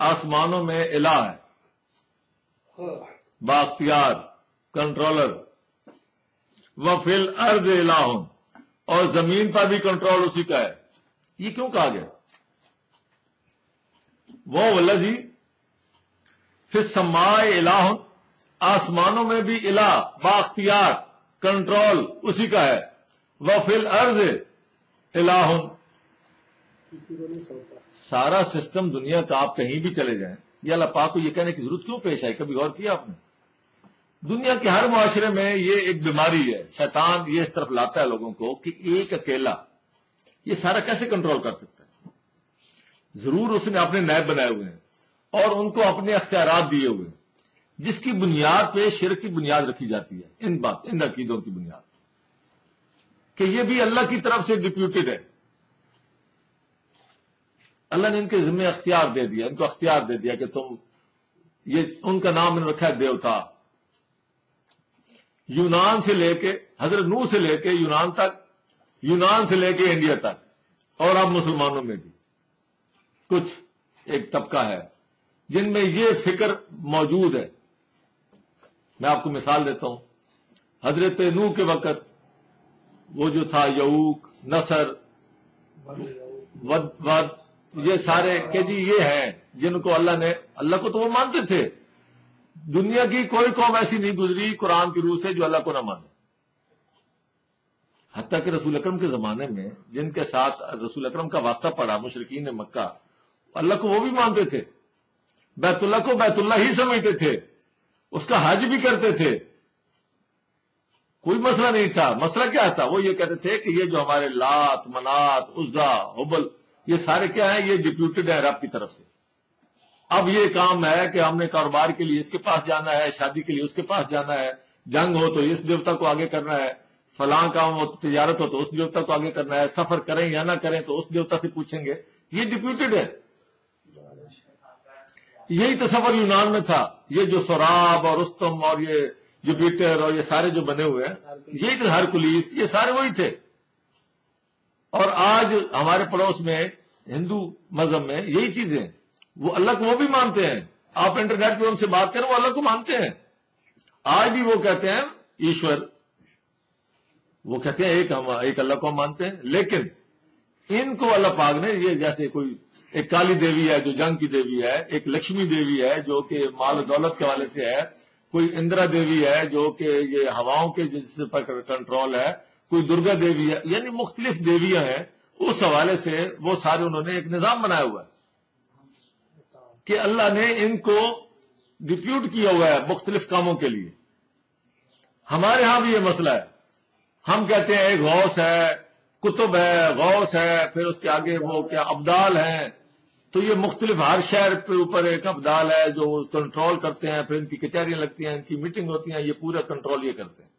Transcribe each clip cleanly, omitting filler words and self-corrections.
آسمانوں میں الہ ہے، بااختیار کنٹرولر، وفی الارض الہ، اور زمین پر بھی کنٹرول اسی کا ہے. یہ کیوں کہا گیا؟ وہ والذی فی السماء الہ، آسمانوں میں بھی الہ بااختیار کنٹرول اسی کا ہے، وفی الارض الہ، سارا سسٹم دنیا کا آپ کہیں بھی چلے جائیں. یہ اللہ پاک کو یہ کہنے کی ضرورت کیوں پیش آئی؟ کبھی غور کیا آپ نے؟ دنیا کے ہر معاشرے میں یہ ایک بیماری ہے، شیطان یہ اس طرف لاتا ہے لوگوں کو کہ ایک اکیلا یہ سارا کیسے کنٹرول کر سکتا ہے. ضرور اس نے اپنے نائب بنائے ہوئے ہیں اور ان کو اپنے اختیارات دیے ہوئے ہیں، جس کی بنیاد پہ شرک کی بنیاد رکھی جاتی ہے، ان عقیدوں کی بنیاد کہ یہ بھی اللہ کی طرف سے ڈپیوٹڈ ہے. اللہ نے ان کے ذمہ اختیار دے دیا، ان کو اختیار دے دیا کہ تم، یہ ان کا نام نے رکھا ہے دیوتا. یونان سے لے کے حضرت نوح سے لے کے یونان تک، یونان سے لے کے انڈیا تک، اور اب مسلمانوں میں بھی کچھ ایک طبقہ ہے جن میں یہ فکر موجود ہے. میں آپ کو مثال دیتا ہوں. حضرت نوح کے وقت وہ جو تھا یعوق، نصر، ود یہ سارے کہ جی یہ ہیں جن کو اللہ نے، اللہ کو تو وہ مانتے تھے. دنیا کی کوئی قوم ایسی نہیں گزری قرآن کی روح سے جو اللہ کو نہ مانے. حتیٰ کہ رسول اکرم کے زمانے میں جن کے ساتھ رسول اکرم کا واسطہ پڑا، مشرکین مکہ، اللہ کو وہ بھی مانتے تھے، بیت اللہ کو بیت اللہ ہی سمجھتے تھے، اس کا حج بھی کرتے تھے، کوئی مسئلہ نہیں تھا. مسئلہ کیا تھا؟ وہ یہ کہتے تھے کہ یہ جو ہمارے لات، منات، عزا، حبل، یہ سارے کیا ہیں؟ یہ ڈپیوٹڈ ہے رب کی طرف سے. اب یہ کام ہے کہ ہم نے کاروبار کے لیے اس کے پاس جانا ہے، شادی کے لیے اس کے پاس جانا ہے، جنگ ہو تو اس دیوتا کو آگے کرنا ہے، فلاں کام ہو، تجارت ہو تو اس دیوتا کو آگے کرنا ہے، سفر کریں یا نہ کریں تو اس دیوتا سے پوچھیں گے. یہ ڈپیوٹڈ ہے. یہی تصور یونان میں تھا. یہ جو سوراب اور رستم اور یہ جوپیٹر اور یہ سارے جو بنے ہوئے ہیں، یہی تھے، ہرکلیس، یہ سارے وہی تھے. اور آج ہمارے پڑوس میں ہندو مذہب میں یہی چیزیں ہیں. وہ اللہ کو وہ بھی مانتے ہیں. آپ انٹرنیٹ پہ ان سے بات کریں، وہ اللہ کو مانتے ہیں. آج بھی وہ کہتے ہیں ایشور، وہ کہتے ہیں ایک اللہ کو ہم مانتے ہیں. لیکن ان کو اللہ پاک نے یہ جیسے کوئی ایک کالی دیوی ہے جو جنگ کی دیوی ہے، ایک لکشمی دیوی ہے جو کہ مال و دولت کے حوالے سے ہے، کوئی اندرا دیوی ہے جو کہ یہ ہواؤں کے جس پر کنٹرول ہے، کوئی درگا دیوی ہے، یعنی مختلف دیویاں ہیں. اس حوالے سے وہ سارے انہوں نے ایک نظام بنایا ہوا ہے کہ اللہ نے ان کو ڈپیوٹ کیا ہوا ہے مختلف کاموں کے لیے. ہمارے ہاں بھی یہ مسئلہ ہے. ہم کہتے ہیں ایک غوث ہے، کتب ہے، غوث ہے، پھر اس کے آگے وہ کیا ابدال ہیں. تو یہ مختلف ہر شہر پہ اوپر ایک ابدال ہے جو کنٹرول کرتے ہیں، پھر ان کی کچہریاں لگتی ہیں، ان کی میٹنگ ہوتی ہیں، یہ پورا کنٹرول یہ کرتے ہیں.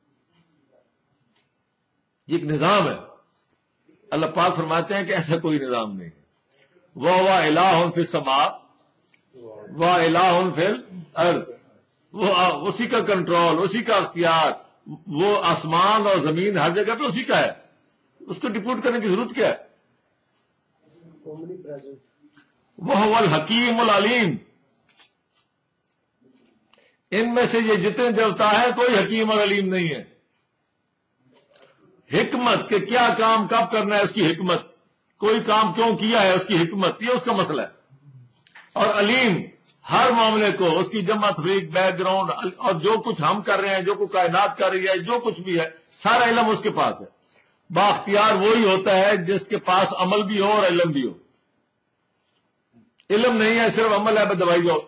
یہ ایک نظام ہے. اللہ پاک فرماتے ہیں کہ ایسا کوئی نظام نہیں ہے. وہ الہ فی السماء و الہ فی الارض، وہ اسی کا کنٹرول، اسی کا اختیار، وہ آسمان اور زمین ہر جگہ پہ اسی کا ہے. اس کو ڈپورٹ کرنے کی ضرورت کیا ہے؟ وہ الحکیم العلیم. ان میں سے یہ جتنے دیوتا ہیں کوئی حکیم اور علیم نہیں ہے. حکمت کہ کیا کام کب کرنا ہے اس کی حکمت، کوئی کام کیوں کیا ہے اس کی حکمت، یہ اس کا مسئلہ ہے. اور علیم ہر معاملے کو، اس کی جمع تفریق، بیک گراؤنڈ، اور جو کچھ ہم کر رہے ہیں، جو کچھ کائنات کر رہی ہے، جو کچھ بھی ہے، سارا علم اس کے پاس ہے. بااختیار وہی ہوتا ہے جس کے پاس عمل بھی ہو اور علم بھی ہو. علم نہیں ہے صرف عمل ہے، دوائی جاؤ،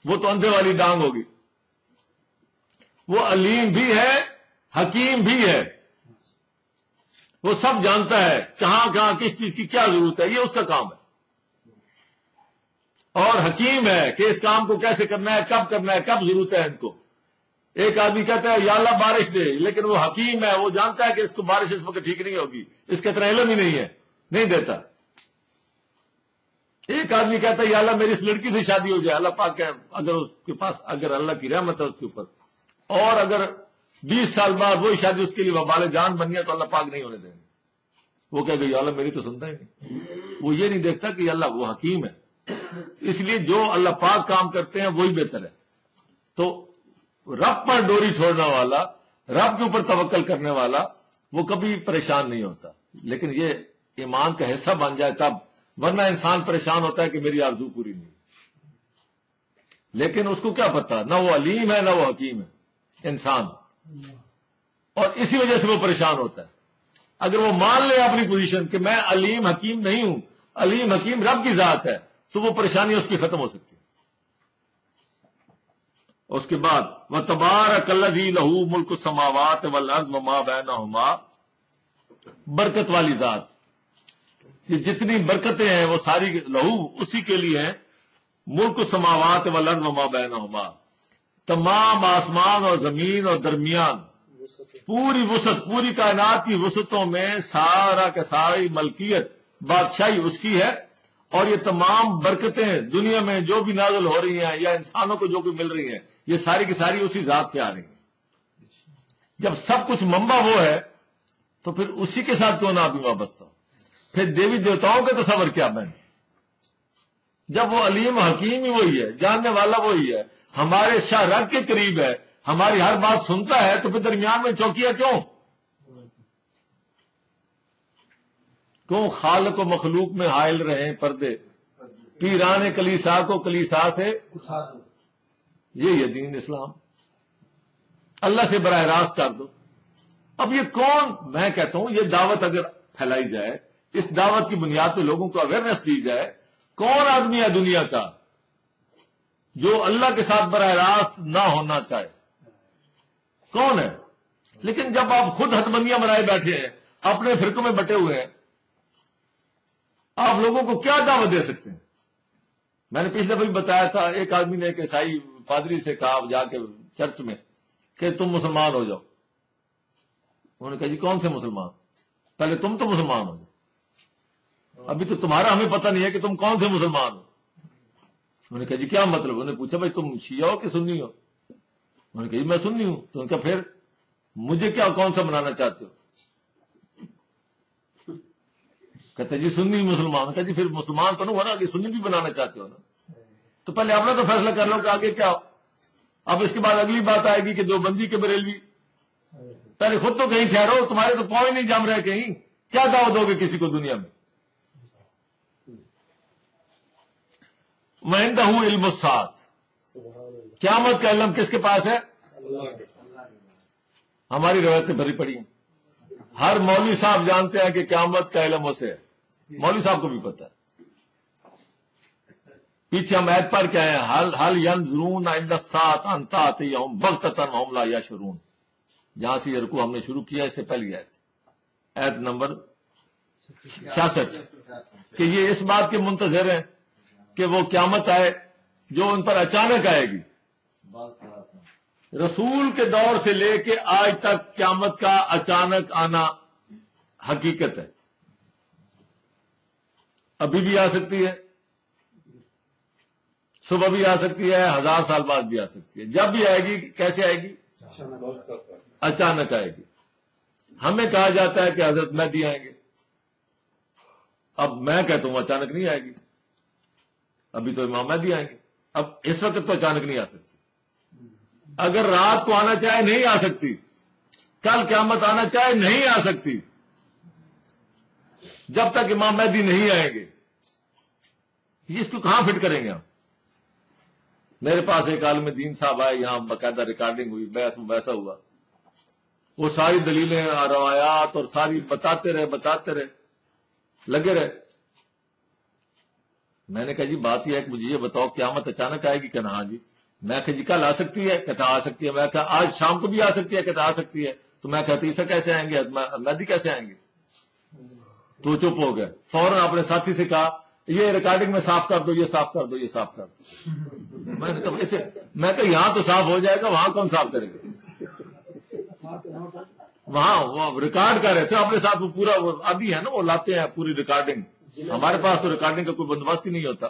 وہ تو اندھے والی ڈانگ ہوگی. وہ علیم بھی ہے، حکیم بھی ہے. وہ سب جانتا ہے کہاں کہاں کس چیز کی کیا ضرورت ہے، یہ اس کا کام ہے. اور حکیم ہے کہ اس کام کو کیسے کرنا ہے، کب کرنا ہے، کب ضرورت ہے ان کو. ایک آدمی کہتا ہے یا اللہ بارش دے، لیکن وہ حکیم ہے، وہ جانتا ہے کہ اس کو بارش اس وقت ٹھیک نہیں ہوگی، اس کا اتنا علم ہی نہیں ہے، نہیں دیتا. ایک آدمی کہتا ہے یا اللہ میری اس لڑکی سے شادی ہو جائے، اللہ پاک کہ اگر اس کے پاس، اگر اللہ کی رحمت ہے اس کے اوپر، اور اگر 20 سال بعد وہی شادی اس کے لیے وبال جان بن گیا تو اللہ پاک نہیں ہونے دیں گے. وہ کہے گا یا اللہ میری تو سنتا ہی نہیں. وہ یہ نہیں دیکھتا کہ اللہ وہ حکیم ہے. اس لیے جو اللہ پاک کام کرتے ہیں وہی بہتر ہے. تو رب پر ڈوری چھوڑنے والا، رب کے اوپر توکل کرنے والا، وہ کبھی پریشان نہیں ہوتا. لیکن یہ ایمان کا حصہ بن جائے تب، ورنہ انسان پریشان ہوتا ہے کہ میری آرزو پوری نہیں. لیکن اس کو کیا پتا، نہ وہ علیم ہے نہ وہ حکیم ہے انسان، اور اسی وجہ سے وہ پریشان ہوتا ہے. اگر وہ مان لے اپنی پوزیشن کہ میں علیم حکیم نہیں ہوں، علیم حکیم رب کی ذات ہے، تو وہ پریشانی اس کی ختم ہو سکتی ہے. اس کے بعد وَتَبَارَكَ الَّذِي لَهُ مُلْكُ السَّمَاوَاتِ وَالْأَرْضِ وَمَا بَيْنَهُمَا، برکت والی ذات. یہ جتنی برکتیں ہیں وہ ساری لہو اسی کے لیے ہیں. ملک السماوات والارض وما بینہما، تمام آسمان اور زمین اور درمیان، پوری وسعت، پوری کائنات کی وسعتوں میں سارا کا ساری ملکیت، بادشاہی اس کی ہے. اور یہ تمام برکتیں دنیا میں جو بھی نازل ہو رہی ہیں یا انسانوں کو جو بھی مل رہی ہیں، یہ ساری کی ساری اسی ذات سے آ رہی ہیں. جب سب کچھ منبع وہ ہے تو پھر اسی کے ساتھ کیوں نہ آدمی وابستہ ہو؟ پھر دیوی دیوتاؤں کا تصور کیا بہن؟ جب وہ علیم حکیم ہی وہی ہے، جاننے والا وہی ہے، ہمارے شاہ رگ کے قریب ہے، ہماری ہر بات سنتا ہے، تو پھر درمیان میں چوکیاں کیوں؟ کیوں خالق و مخلوق میں حائل رہیں پردے، پیران کلیسا کو کلیسا سے اٹھا دو. یہ دین اسلام. اللہ سے براہ راست کر دو. اب یہ کون، میں کہتا ہوں یہ دعوت اگر پھیلائی جائے، اس دعوت کی بنیاد پہ لوگوں کو اویئرنیس دی جائے، کون آدمی ہے دنیا کا جو اللہ کے ساتھ براہ راست نہ ہونا چاہے؟ کون ہے؟ لیکن جب آپ خود حد بندیاں بنائے بیٹھے ہیں، اپنے فرقوں میں بٹے ہوئے ہیں، آپ لوگوں کو کیا دعوت دے سکتے ہیں؟ میں نے پچھلے بھی بتایا تھا، ایک آدمی نے ایک عیسائی پادری سے کہا جا کے چرچ میں کہ تم مسلمان ہو جاؤ. انہوں نے کہا جی کون سے مسلمان؟ پہلے تم تو مسلمان ہو جاؤ، ابھی تو تمہارا ہمیں پتہ نہیں ہے کہ تم کون سے مسلمان ہو. انہوں نے کہا جی کیا مطلب؟ انہوں نے پوچھا بھائی تم شیعہ ہو کہ سنی ہو؟ انہوں نے کہا جی میں سنی ہوں. تو ان کا پھر مجھے کیا کون سا بنانا چاہتے ہو؟ کہتے جی سنی مسلمان. کہا جی پھر مسلمان تو نہیں ہو نا کہ سنی بھی بنانا چاہتے ہو نا. تو پہلے اپنا تو فیصلہ کر لو کہ آگے کیا ہو. اب اس کے بعد اگلی بات آئے گی کہ جو بندی کے بریلوی، پہلے خود تو کہیں ٹھہرو، تمہارے تو پاؤں ہی نہیں جم رہے، کہیں کیا دعوت دو گے کسی کو دنیا میں؟ وَعِندَهُ عِلْمُ السَّاعَةِ، قیامت کا علم کس کے پاس ہے؟ ہماری روایتیں بھری پڑی ہیں. ہر مولوی صاحب جانتے ہیں کہ قیامت کا علم اسے ہے. مولوی صاحب کو بھی پتا ہے. پیچھے ہم آیت پڑھ کے آئے ہیں، حل ينظرون عند الساعة ان تأتيهم بغتة وهم لا يشعرون. جہاں سے یہ رکوع ہم نے شروع کیا اس سے پہلی آیت نمبر 66، کہ یہ اس بات کے منتظر ہیں کہ وہ قیامت آئے جو ان پر اچانک آئے گی. رسول کے دور سے لے کے آج تک قیامت کا اچانک آنا حقیقت ہے. ابھی بھی آ سکتی ہے، صبح بھی آ سکتی ہے، 1000 سال بعد بھی آ سکتی ہے. جب بھی آئے گی کیسے آئے گی؟ اچانک آئے گی. ہمیں کہا جاتا ہے کہ حضرت مہدی آئیں گے. اب میں کہتا ہوں اچانک نہیں آئے گی، ابھی تو امام مہدی آئیں گے. اب اس وقت تو اچانک نہیں آ سکتی. اگر رات کو آنا چاہے نہیں آ سکتی، کل قیامت آنا چاہے نہیں آ سکتی، جب تک امام مہدی نہیں آئیں گے. یہ اس کو کہاں فٹ کریں گے ہم؟ میرے پاس ایک عالم دین صاحب آئے، یہاں باقاعدہ ریکارڈنگ ہوئی، بحث ویسا ہوا، وہ ساری دلیلیں اور روایات اور ساری بتاتے رہے، لگے رہے. میں نے کہا جی بات یہ ہے کہ مجھے یہ بتاؤ قیامت اچانک آئے گی کہ نہ؟ ہاں جی. میں کہا جی کل آ سکتی ہے؟ کہتا آ سکتی ہے. میں کہا آج شام کو بھی آ سکتی ہے؟ کہتا آ سکتی ہے. تو میں کہتی عیسیٰ کیسے آئیں گے، مہدی کیسے آئیں گے؟ تو چپ ہو گئے. فوراً اپنے ساتھی سے کہا یہ ریکارڈنگ میں صاف کر دو، یہ صاف کر دو، یہ صاف کر دو. میں نے کہا اسے، میں کہا یہاں تو صاف ہو جائے گا، وہاں کون صاف کرے گا؟ وہاں وہ ریکارڈ کر رہے تھے اپنے ساتھ، وہ پورا وہ آدھی ہے نا، وہ لاتے ہیں پوری ریکارڈنگ. ہمارے پاس تو ریکارڈنگ کا کوئی بندوبست ہی نہیں ہوتا.